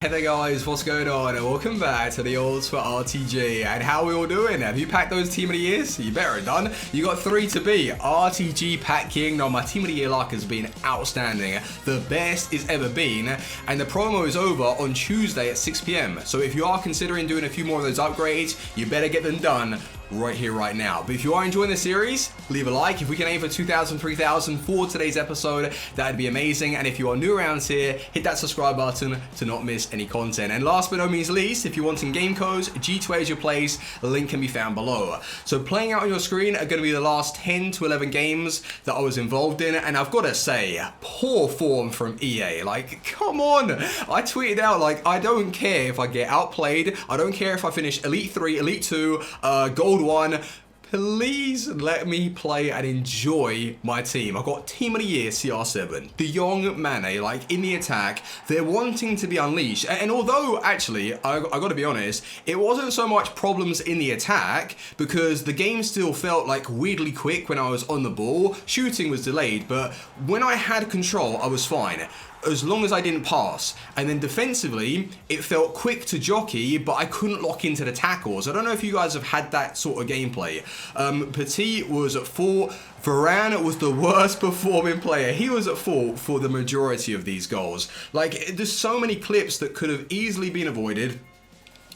Hey there guys, what's going on? And welcome back to the Olds for RTG. And how we all doing? Have you packed those Team of the Years? You better have done. You got 3 to be. RTG Pack King. Now my Team of the Year luck has been outstanding. The best it's ever been. And the promo is over on Tuesday at 6 PM. So if you are considering doing a few more of those upgrades, you better get them done right here, right now. But if you are enjoying the series, leave a like. If we can aim for 2,000, 3,000 for today's episode, that'd be amazing. And if you are new around here, hit that subscribe button to not miss any content. And last but no means least, if you want some game codes, G2A is your place. The link can be found below. So playing out on your screen are going to be the last 10 to 11 games that I was involved in. And I've got to say, poor form from EA. Like, come on. I tweeted out, like, I don't care if I get outplayed. I don't care if I finish Elite 3, Elite 2, Gold 1. Please let me play and enjoy my team. I've got Team of the Year CR7, De Jong, Mane, like in the attack. They're wanting to be unleashed. And although actually, I got to be honest, it wasn't so much problems in the attack because the game still felt like weirdly quick when I was on the ball. Shooting was delayed, but when I had control, I was fine, as long as I didn't pass. And then defensively, it felt quick to jockey, but I couldn't lock into the tackles. I don't know if you guys have had that sort of gameplay. Petit was at fault. Varane was the worst performing player. He was at fault for the majority of these goals. Like, there's so many clips that could have easily been avoided.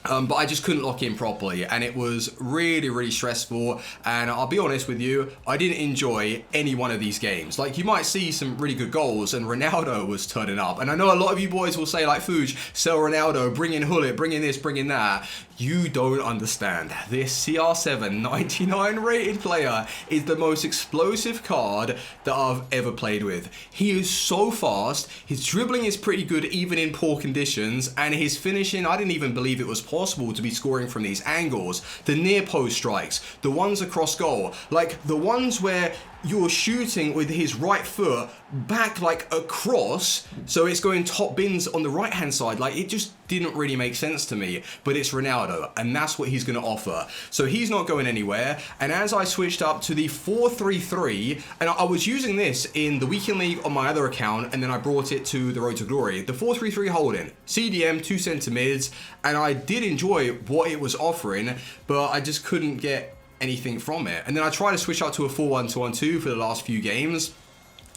But I just couldn't lock in properly, and it was really, really stressful. And I'll be honest with you, I didn't enjoy any one of these games. Like, you might see some really good goals, and Ronaldo was turning up. And I know a lot of you boys will say, like, Fuji, sell Ronaldo, bring in Hullet, bring in this, bring in that. You don't understand. This CR7 99 rated player is the most explosive card that I've ever played with. He is so fast, his dribbling is pretty good even in poor conditions, and his finishing, I didn't even believe it was possible to be scoring from these angles. The near post strikes, the ones across goal, like the ones where you're shooting with his right foot back like across, so it's going top bins on the right hand side. Like, it just didn't really make sense to me, but it's Ronaldo and that's what he's going to offer. So he's not going anywhere. And as I switched up to the 4-3-3, and I was using this in the Weekend League on my other account, and then I brought it to the Road to Glory. The 4-3-3 holding, CDM, 2 centre mids, and I did enjoy what it was offering, but I just couldn't get anything from it. And then I tried to switch out to a 4-1-2-1-2 for the last few games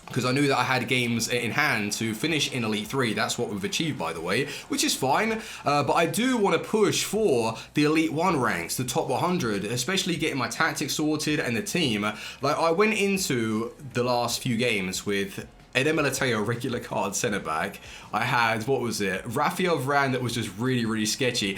because I knew that I had games in hand to finish in Elite 3. That's what we've achieved, by the way, which is fine. But I do want to push for the Elite 1 ranks, the top 100, especially getting my tactics sorted and the team. Like, I went into the last few games with Eder Militao, regular card centre back. I had, what was it? Rafael Varane that was just really, really sketchy.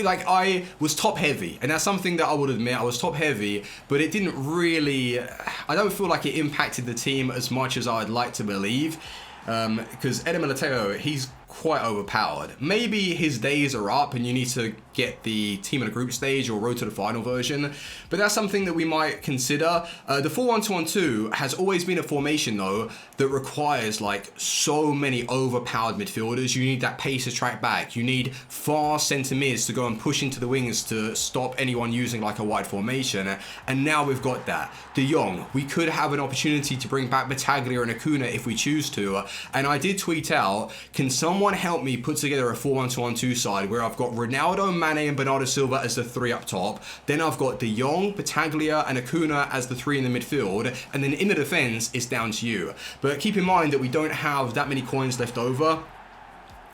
Like, I was top heavy, and that's something that I would admit. I was top heavy, but it didn't really, I don't feel like it impacted the team as much as I'd like to believe. Because Eder Militao, he's quite overpowered. Maybe his days are up and you need to get the team in a group stage or road to the final version, but that's something that we might consider. The 4-1-2-1-2 has always been a formation though that requires like so many overpowered midfielders. You need that pace to track back. You need fast centre mids to go and push into the wings to stop anyone using like a wide formation. And now we've got that. De Jong, we could have an opportunity to bring back Battaglia and Acuna if we choose to. And I did tweet out, can someone help me put together a 4-1-2-1-2 side where I've got Ronaldo, Mane and Bernardo Silva as the 3 up top, then I've got De Jong, Battaglia and Acuna as the 3 in the midfield, and then in the defence it's down to you. But keep in mind that we don't have that many coins left over.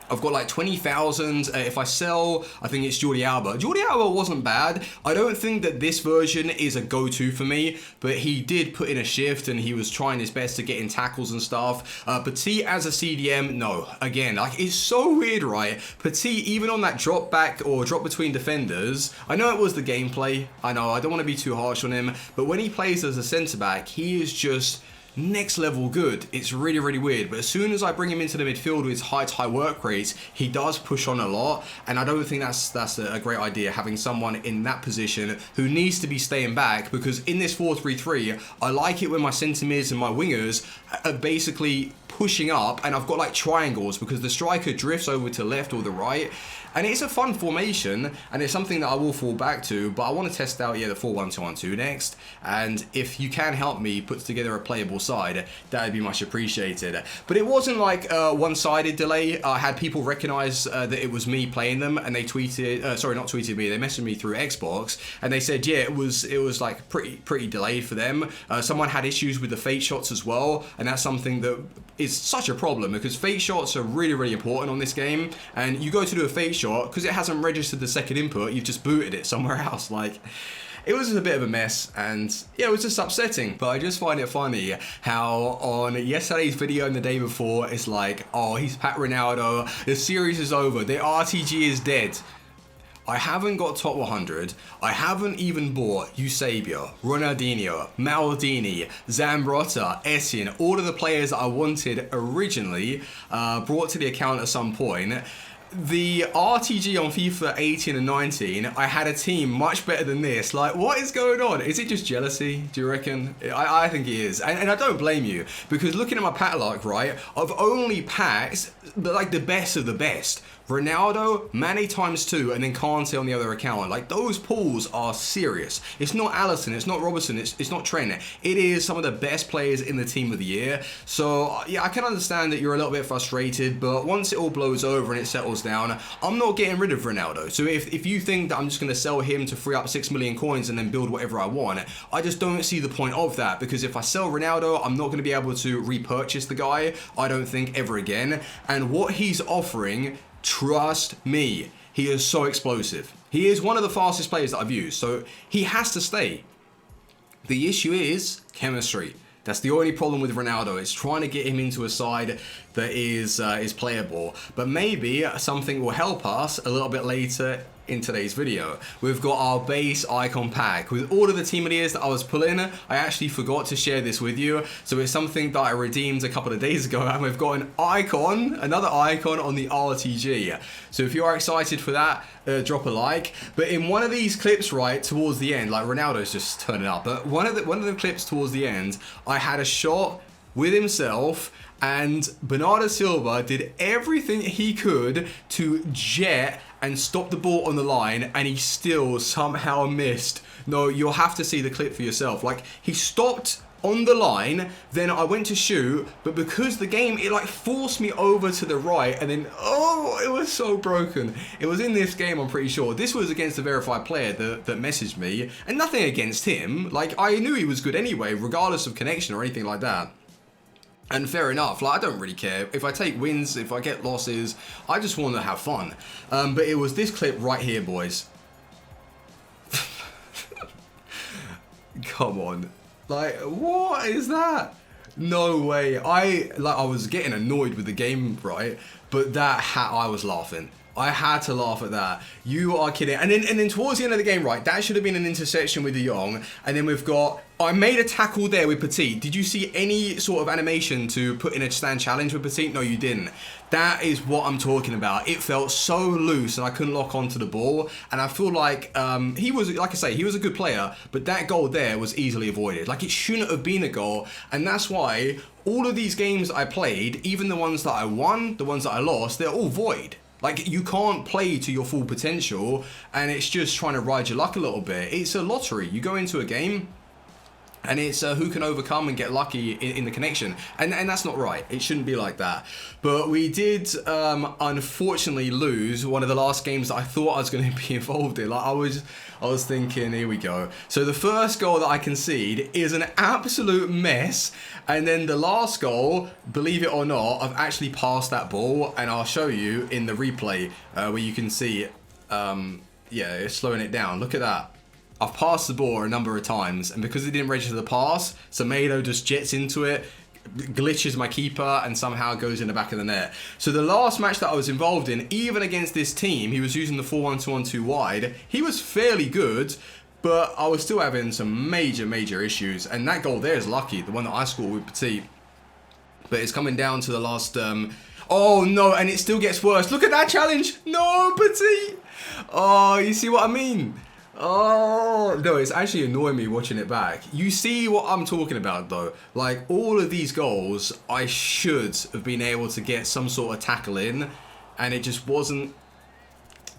I've got like 20,000. If I sell, I think it's Jordi Alba. Jordi Alba wasn't bad. I don't think that this version is a go-to for me, but he did put in a shift and he was trying his best to get in tackles and stuff. Petit as a CDM, no. Again, like, it's so weird, right? Petit, even on that drop back or drop between defenders, I know it was the gameplay. I know, I don't want to be too harsh on him, but when he plays as a centre-back, he is just next level good. It's really, really weird. But as soon as I bring him into the midfield with his high work rates, he does push on a lot. And I don't think that's a great idea, having someone in that position who needs to be staying back, because in this 4-3-3, I like it when my centre mids and my wingers are basically pushing up, and I've got like triangles because the striker drifts over to left or the right. And it's a fun formation, and it's something that I will fall back to, but I want to test out, yeah, the 4-1-2-1-2 next. And if you can help me put together a playable side, that would be much appreciated. But it wasn't like a one-sided delay. I had people recognize that it was me playing them, and they tweeted, sorry, not tweeted me, they messaged me through Xbox, and they said, yeah, it was like pretty delayed for them. Someone had issues with the fate shots as well, and that's something that is such a problem because fate shots are really important on this game, and you go to do a fate shot, because it hasn't registered the second input, you've just booted it somewhere else. Like, it was a bit of a mess, and yeah, it was just upsetting. But I just find it funny how on yesterday's video and the day before, it's like, oh, he's Pat Ronaldo, the series is over, the RTG is dead. I haven't got top 100. I haven't even bought Eusebio, Ronaldinho, Maldini, Zambrotta, Essien, all of the players that I wanted originally, brought to the account at some point. The RTG on FIFA 18 and 19, I had a team much better than this. Like, what is going on? Is it just jealousy, do you reckon? I think it is. And I don't blame you, because looking at my pack luck, right, I've only packed like the best of the best. Ronaldo, Mane ×2, and then Kante on the other account. Like, those pulls are serious. It's not Alisson, it's not Robertson, it's not Trent. It is some of the best players in the team of the year. So, yeah, I can understand that you're a little bit frustrated, but once it all blows over and it settles down, I'm not getting rid of Ronaldo. So if you think that I'm just going to sell him to free up 6 million coins and then build whatever I want, I just don't see the point of that, because if I sell Ronaldo, I'm not going to be able to repurchase the guy, I don't think, ever again. And what he's offering, trust me, he is so explosive. He is one of the fastest players that I've used, so he has to stay. The issue is chemistry. That's the only problem with Ronaldo. It's trying to get him into a side that is playable. But maybe something will help us a little bit later in today's video. We've got our base icon pack. With all of the team of the years that I was pulling, I actually forgot to share this with you. So it's something that I redeemed a couple of days ago, and we've got an icon, another icon on the RTG. So if you are excited for that, drop a like. But in one of these clips right towards the end, like Ronaldo's just turning up, but one of the clips towards the end, I had a shot with himself, and Bernardo Silva did everything he could to jet and stop the ball on the line, and he still somehow missed. No, you'll have to see the clip for yourself. Like, he stopped on the line, then I went to shoot, but because the game, it like forced me over to the right, and then, oh, it was so broken. It was in this game, I'm pretty sure. This was against a verified player that messaged me, and nothing against him. Like, I knew he was good anyway, regardless of connection or anything like that. And fair enough, like, I don't really care. If I take wins, if I get losses, I just want to have fun. But it was this clip right here, boys. Come on. Like, what is that? No way. I was getting annoyed with the game, right? But I was laughing. I had to laugh at that. You are kidding. And then towards the end of the game, right, that should have been an interception with De Jong. And then we've got, I made a tackle there with Petit. Did you see any sort of animation to put in a stand challenge with Petit? No, you didn't. That is what I'm talking about. It felt so loose and I couldn't lock onto the ball. And I feel like he was, like I say, he was a good player, but that goal there was easily avoided. Like, it shouldn't have been a goal. And that's why all of these games I played, even the ones that I won, the ones that I lost, they're all void. Like, you can't play to your full potential, and it's just trying to ride your luck a little bit. It's a lottery. You go into a game, and it's who can overcome and get lucky in the connection. And that's not right. It shouldn't be like that. But we did, unfortunately, lose one of the last games that I thought I was going to be involved in. Like, I was thinking, here we go. So the first goal that I concede is an absolute mess. And then the last goal, believe it or not, I've actually passed that ball. And I'll show you in the replay where you can see, yeah, it's slowing it down. Look at that. I've passed the ball a number of times, and because it didn't register the pass, Semedo just jets into it, glitches my keeper, and somehow goes in the back of the net. So the last match that I was involved in, even against this team, he was using the 4-1-2-1-2 wide. He was fairly good, but I was still having some major issues. And that goal there is lucky, the one that I scored with Petit. But it's coming down to the last... oh no, and it still gets worse. Look at that challenge. No, Petit. Oh, you see what I mean? Oh, no, it's actually annoying me watching it back. You see what I'm talking about, though. Like, all of these goals, I should have been able to get some sort of tackle in, and it just wasn't,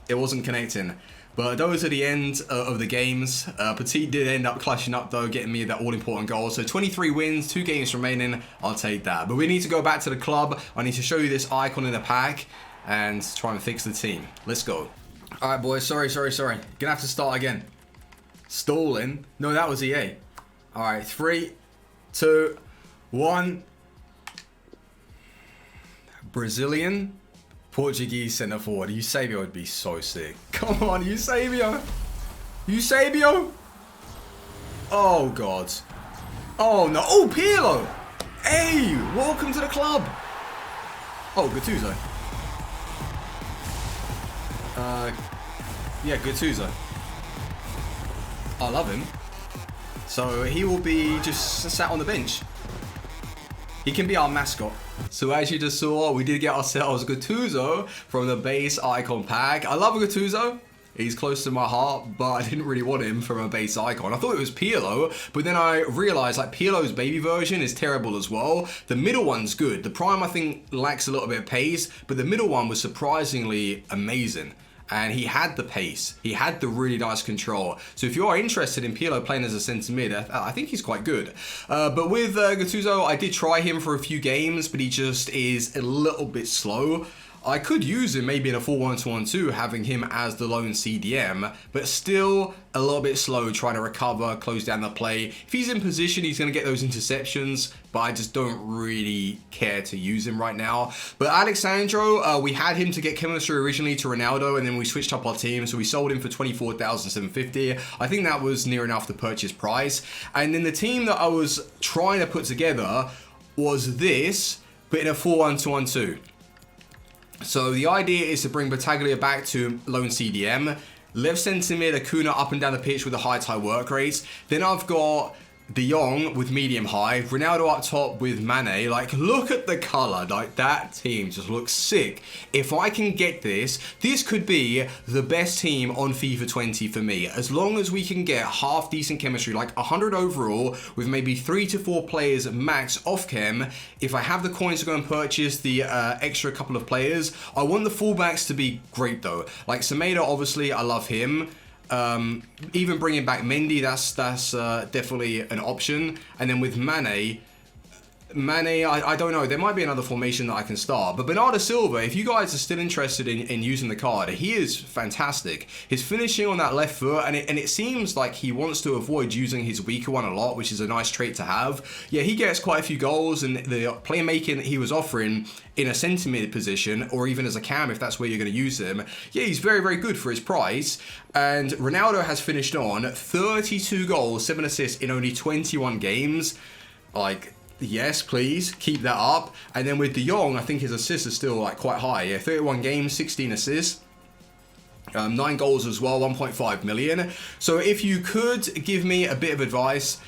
connecting. But those are the end of the games. Petit did end up clutching up, though, getting me that all-important goal. So 23 wins, 2 games remaining. I'll take that. But we need to go back to the club. I need to show you this icon in the pack and try and fix the team. Let's go. All right, boys. Sorry. Gonna have to start again. Stalling. No, that was EA. All right, 3, 2, 1. Brazilian. Portuguese centre forward. Eusebio would be so sick. Come on, Eusebio. Eusebio. Oh, God. Oh, no. Oh, Pirlo. Hey, welcome to the club. Oh, Gattuso. Yeah, Gattuso. I love him. So he will be just sat on the bench. He can be our mascot. So as you just saw, we did get ourselves Gattuso from the base icon pack. I love Gattuso. He's close to my heart, but I didn't really want him from a base icon. I thought it was Pirlo, but then I realized like Pirlo's baby version is terrible as well. The middle one's good. The Prime I think lacks a little bit of pace, but the middle one was surprisingly amazing. And he had the pace. He had the really nice control. So if you are interested in Pirlo playing as a centre mid, I think he's quite good. But with Gattuso, I did try him for a few games, but he just is a little bit slow. I could use him maybe in a 4-1-2-1-2, having him as the lone CDM, but still a little bit slow trying to recover, close down the play. If he's in position, he's going to get those interceptions, but I just don't really care to use him right now. But Alexandro, we had him to get chemistry originally to Ronaldo, and then we switched up our team, so we sold him for 24,750. I think that was near enough the purchase price. And then the team that I was trying to put together was this, but in a 4-1-2-1-2. So the idea is to bring Battaglia back to lone CDM, left centre mid Acuna up and down the pitch with a high work rate. Then I've got De Jong with medium high, Ronaldo up top with Mane. Like, look at the colour. Like, that team just looks sick. If I can get this, this could be the best team on FIFA 20 for me. As long as we can get half decent chemistry, like 100 overall, with maybe 3 to 4 players max off chem. If I have the coins to go and purchase the extra couple of players, I want the fullbacks to be great though. Like Semedo, obviously, I love him. Even bringing back Mendy, that's definitely an option. And then with Mane, I don't know. There might be another formation that I can start. But Bernardo Silva, if you guys are still interested in using the card, he is fantastic. His finishing on that left foot, and it seems like he wants to avoid using his weaker one a lot, which is a nice trait to have. Yeah, he gets quite a few goals, and the playmaking he was offering in a centre mid position, or even as a cam, if that's where you're going to use him, yeah, he's very good for his price. And Ronaldo has finished on 32 goals, 7 assists in only 21 games. Like, yes, please keep that up. And then with De Jong, I think his assists are still like quite high. Yeah, 31 games, 16 assists. 9 goals as well, 1.5 million. So if you could give me a bit of advice,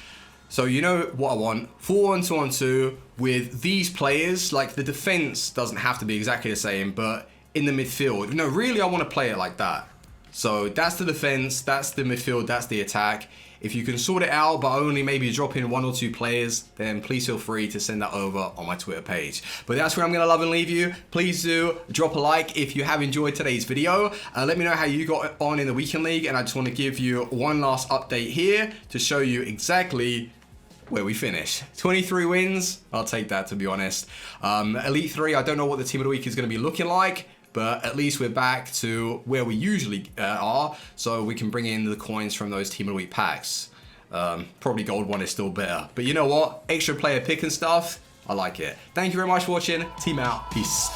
so you know what I want, 4-1-2-1-2 with these players. Like, the defense doesn't have to be exactly the same, but in the midfield, no, really I want to play it like that. So that's the defense, that's the midfield, that's the attack. If you can sort it out, but only maybe drop in 1 or 2 players, then please feel free to send that over on my Twitter page. But that's where I'm going to love and leave you. Please do drop a like if you have enjoyed today's video. Let me know how you got on in the Weekend League. And I just want to give you one last update here to show you exactly where we finish. 23 wins. I'll take that, to be honest. Elite 3, I don't know what the team of the week is going to be looking like, but at least we're back to where we usually are, so we can bring in the coins from those Team of the Week packs. Probably gold one is still better. But you know what? Extra player pick and stuff, I like it. Thank you very much for watching. Team out. Peace.